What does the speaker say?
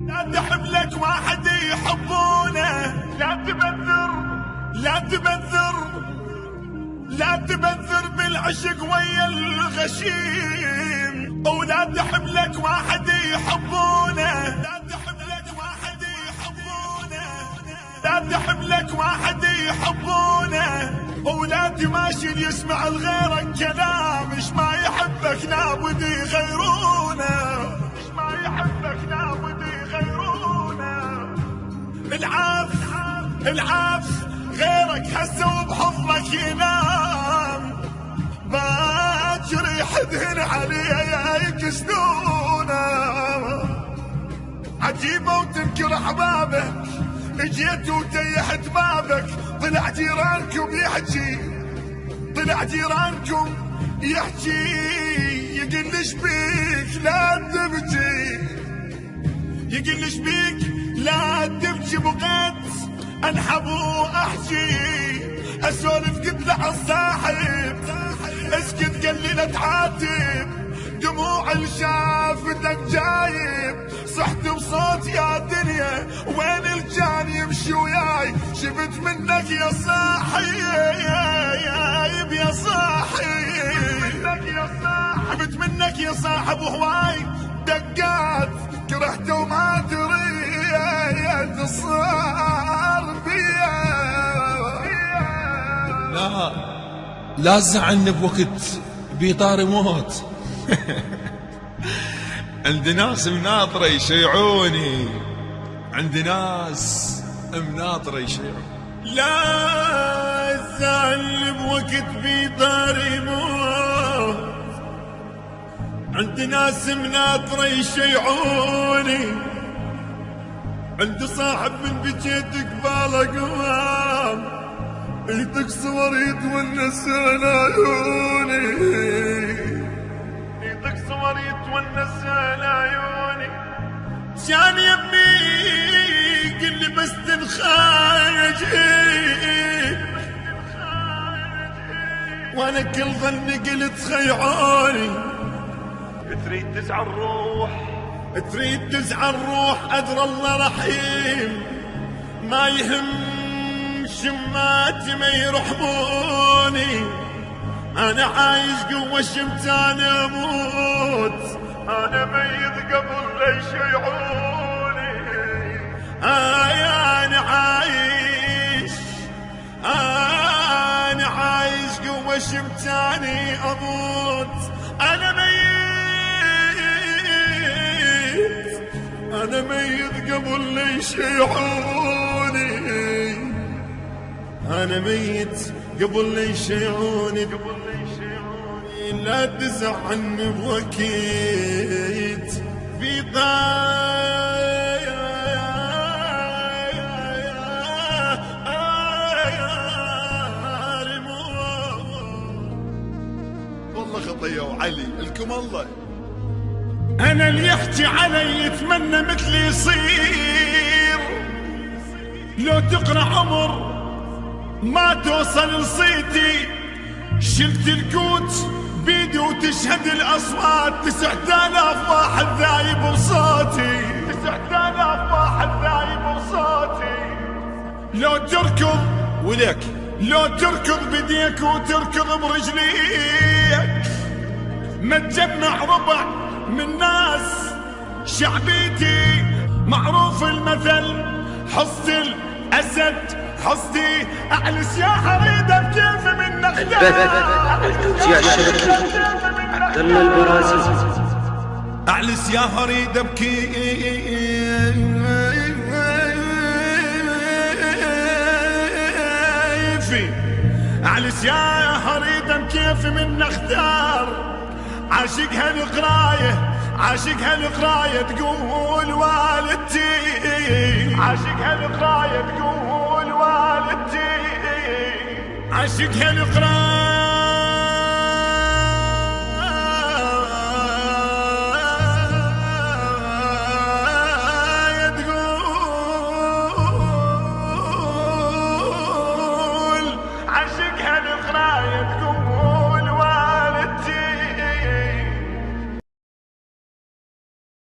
لا تحب لك واحد يحبونه، لا تبذر لا تبذر لا تبذر بالعشق ويا الغشيم، ولا تحب لك واحد يحبونه، لا تحب لك واحد يحبونه، لا تحب لك واحد يحبونه، ولا تماشي يسمع لغيرك كلام، ايش ما يحبك لابد يغيرونه، ايش ما يحبك لابد يغيرونه. العاف غيرك هسه وبحضنك ينام، باكر يحدهن عليه يكسدونه، عجيبة وتنكر احبابك، اجيت وتيحت بابك، طلع جيرانكم يحكي، طلع جيرانكم يحكي، يقلش بيك لا تبكي، يقلش بيك لا تبكي، بغيت انحب واحكي، اسولف قلت له عالصاحب، اسكت قال لي لا تعاتب، دموع اللي شافتك جايب، صحت بصوت يا دنيا وين الجان يمشي وياي، شفت منك يا صاحي يا صاحي، شفت منك يا صاحب وهواي دقات، كرهته وما دري صار بيا. لا تزعلني بوقت بيطار موت. عندي ناس مناطرة يشيعوني، عندي ناس مناطرة يشيعوني. لا تزعلني بوقت بيطار موت، عندي ناس مناطرة يشيعوني، عندي صاحب من بجيت قباله قوام، يدق صور يتونس على عيوني، يدق صور يتونس على عيوني، كان يبني قل لي بس تنخرج، وانا كل ظني قلت خيعوني، تريد تزعل الروح، تريد تزعل الروح، أدرى الله رحيم، ما يهم شماتي ما يرحموني، أنا عايش قوة شمتان أموت، أنا ميت قبل لا يشيعوني، أنا عايش قوة شمتاني أموت، أنا ميت قبل لا يشيعوني، أنا ميت قبل لا يشيعوني، لا تزعلني بوقت في والله خطية وعلي لكم الله. أنا اللي يحكي علي يتمنى مثلي يصير، لو تقرأ عمر ما توصل لصيتي، شلت الكوت بيدي وتشهد الأصوات، 9000 واحد ذايب بصوتي، 9000 واحد ذايب بصوتي، لو تركض ولك لو تركض بديك وتركض برجليك، ما تجمع ربع من ناس شعبيتي، معروف المثل حصد الأسد حصدي، أعلس يا حريدة بكيف من نخدام، التوزيع الشبكي عبد الله البرازي، أعلس يا حريدة بكيف، أعلس يا حريدة بكيف من نختار، عاشقها القراية عاشقها القراية تقول والدتي، عاشقها القراية تقول والدتي، عاشقها القراية